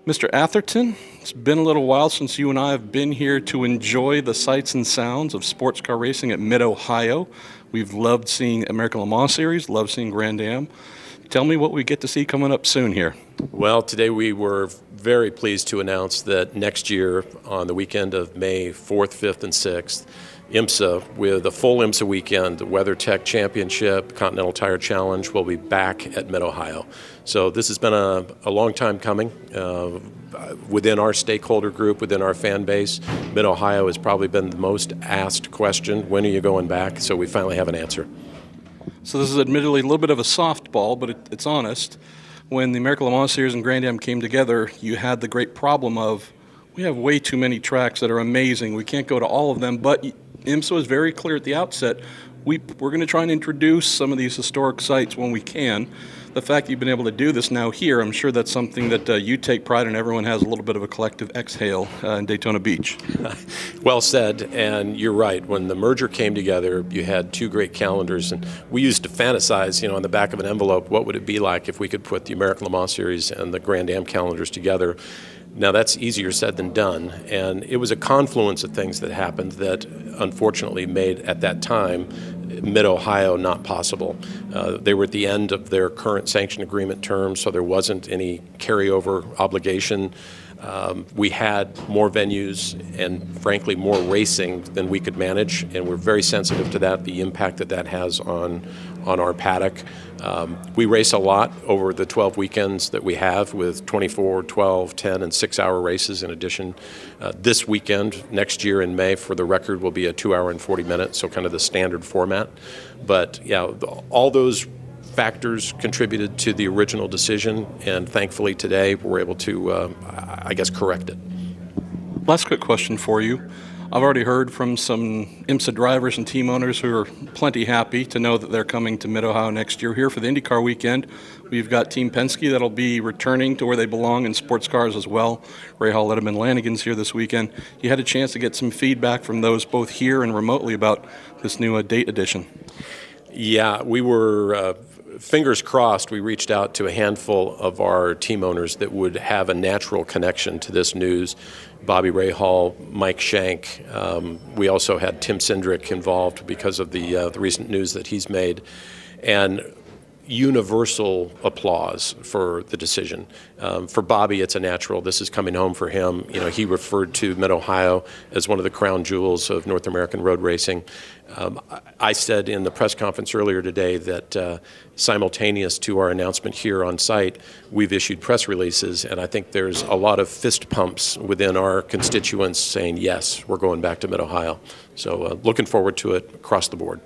Mr. Atherton, it's been a little while since you and I have been here to enjoy the sights and sounds of sports car racing at Mid-Ohio. We've loved seeing American Le Mans Series, loved seeing Grand Am. Tell me what we get to see coming up soon here. Well, today we were very pleased to announce that next year, on the weekend of May 4th, 5th, and 6th, IMSA, with a full IMSA weekend, the WeatherTech Championship, Continental Tire Challenge, will be back at Mid-Ohio. So this has been a long time coming. Within our stakeholder group, within our fan base, Mid-Ohio has probably been the most asked question, when are you going back? So we finally have an answer. So this is admittedly a little bit of a softball, but it's honest. When the American Le Mans Series and Grand Am came together, you had the great problem of, we have way too many tracks that are amazing. We can't go to all of them, but IMSA was very clear at the outset, we're going to try and introduce some of these historic sites when we can. The fact that you've been able to do this now here, I'm sure that's something that you take pride in. Everyone has a little bit of a collective exhale in Daytona Beach. Well said, and you're right. When the merger came together, you had two great calendars, and we used to fantasize, on the back of an envelope, what would it be like if we could put the American Le Mans Series and the Grand Am calendars together. Now, that's easier said than done, and it was a confluence of things that happened that unfortunately made, at that time, Mid-Ohio not possible. They were at the end of their current sanction agreement terms, so there wasn't any carryover obligation. We had more venues and, frankly, more racing than we could manage, and we're very sensitive to that, the impact that has on our paddock. We race a lot over the 12 weekends that we have, with 24, 12, 10, and 6-hour races in addition. This weekend, next year in May, for the record, will be a 2-hour and 40 minutes, so kind of the standard format. But yeah, all those factors contributed to the original decision, and thankfully today we're able to, correct it. Last quick question for you. I've already heard from some IMSA drivers and team owners who are plenty happy to know that they're coming to Mid-Ohio next year. Here for the IndyCar weekend, we've got Team Penske that'll be returning to where they belong in sports cars as well. Ray Hall, Letterman, Lanigan's here this weekend. You had a chance to get some feedback from those both here and remotely about this new date edition. Yeah, we were fingers crossed. We reached out to a handful of our team owners that would have a natural connection to this news. Bobby Rahal, Mike Shank. We also had Tim Cindric involved because of the recent news that he's made. And universal applause for the decision. For Bobby, it's a natural. This is coming home for him. He referred to Mid-Ohio as one of the crown jewels of North American road racing. I said in the press conference earlier today that simultaneous to our announcement here on site, we've issued press releases, and I think there's a lot of fist pumps within our constituents saying, yes, we're going back to Mid-Ohio. So looking forward to it across the board.